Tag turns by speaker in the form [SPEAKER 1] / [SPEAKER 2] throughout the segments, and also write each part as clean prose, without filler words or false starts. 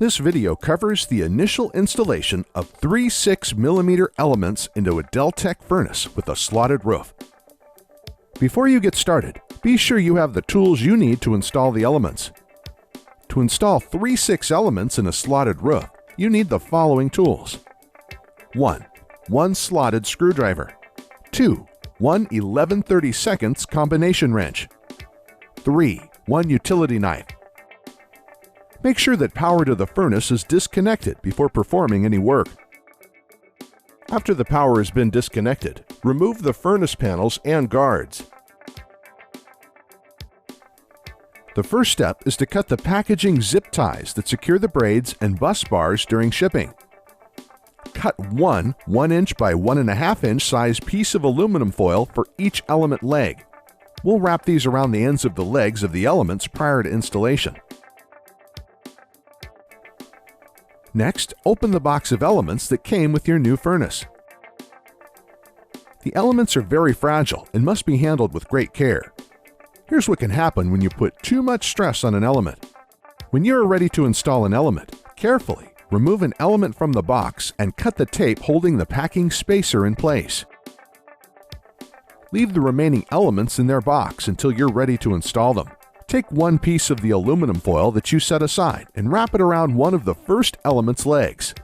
[SPEAKER 1] This video covers the initial installation of three 6mm elements into a Deltech furnace with a slotted roof. Before you get started, be sure you have the tools you need to install the elements. To install three 6 elements in a slotted roof, you need the following tools. 1. One slotted screwdriver. 2. One 11/32 combination wrench. 3. One utility knife. Make sure that power to the furnace is disconnected before performing any work. After the power has been disconnected, remove the furnace panels and guards. The first step is to cut the packaging zip ties that secure the braids and bus bars during shipping. Cut one 1" by 1.5" size piece of aluminum foil for each element leg. We'll wrap these around the ends of the legs of the elements prior to installation. Next, open the box of elements that came with your new furnace. The elements are very fragile and must be handled with great care. Here's what can happen when you put too much stress on an element. When you are ready to install an element, carefully remove an element from the box and cut the tape holding the packing spacer in place. Leave the remaining elements in their box until you're ready to install them. Take one piece of the aluminum foil that you set aside and wrap it around one of the first element's legs.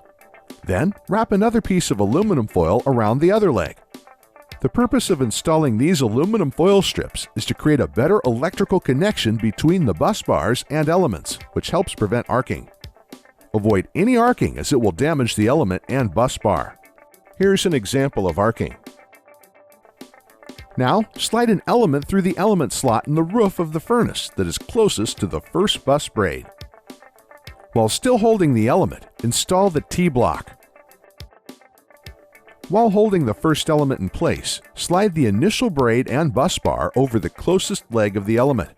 [SPEAKER 1] Then, wrap another piece of aluminum foil around the other leg. The purpose of installing these aluminum foil strips is to create a better electrical connection between the bus bars and elements, which helps prevent arcing. Avoid any arcing as it will damage the element and bus bar. Here's an example of arcing. Now, slide an element through the element slot in the roof of the furnace that is closest to the first bus braid. While still holding the element, install the T-block. While holding the first element in place, slide the initial braid and bus bar over the closest leg of the element.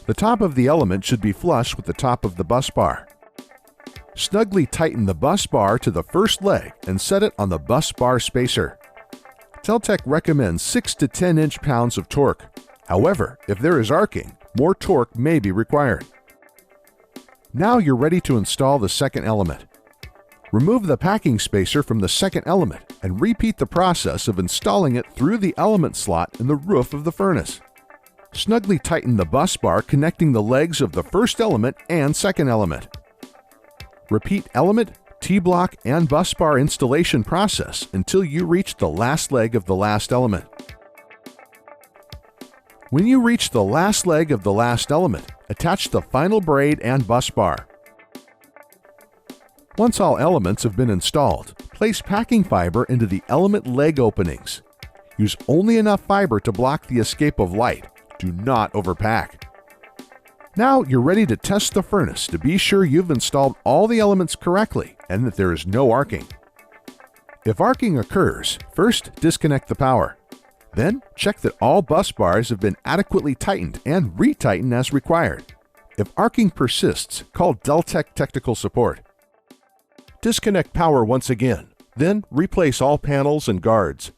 [SPEAKER 1] The top of the element should be flush with the top of the bus bar. Snugly tighten the bus bar to the first leg and set it on the bus bar spacer. Deltech recommends 6 to 10 inch-pounds of torque. However, if there is arcing, more torque may be required. Now you're ready to install the second element. Remove the packing spacer from the second element and repeat the process of installing it through the element slot in the roof of the furnace. Snugly tighten the bus bar connecting the legs of the first element and second element. Repeat element, T-block, and bus bar installation process until you reach the last leg of the last element. When you reach the last leg of the last element, attach the final braid and bus bar. Once all elements have been installed, place packing fiber into the element leg openings. Use only enough fiber to block the escape of light. Do not overpack. Now you're ready to test the furnace to be sure you've installed all the elements correctly and that there is no arcing. If arcing occurs, first disconnect the power. Then check that all bus bars have been adequately tightened and retighten as required. If arcing persists, call Deltech technical support. Disconnect power once again, then replace all panels and guards.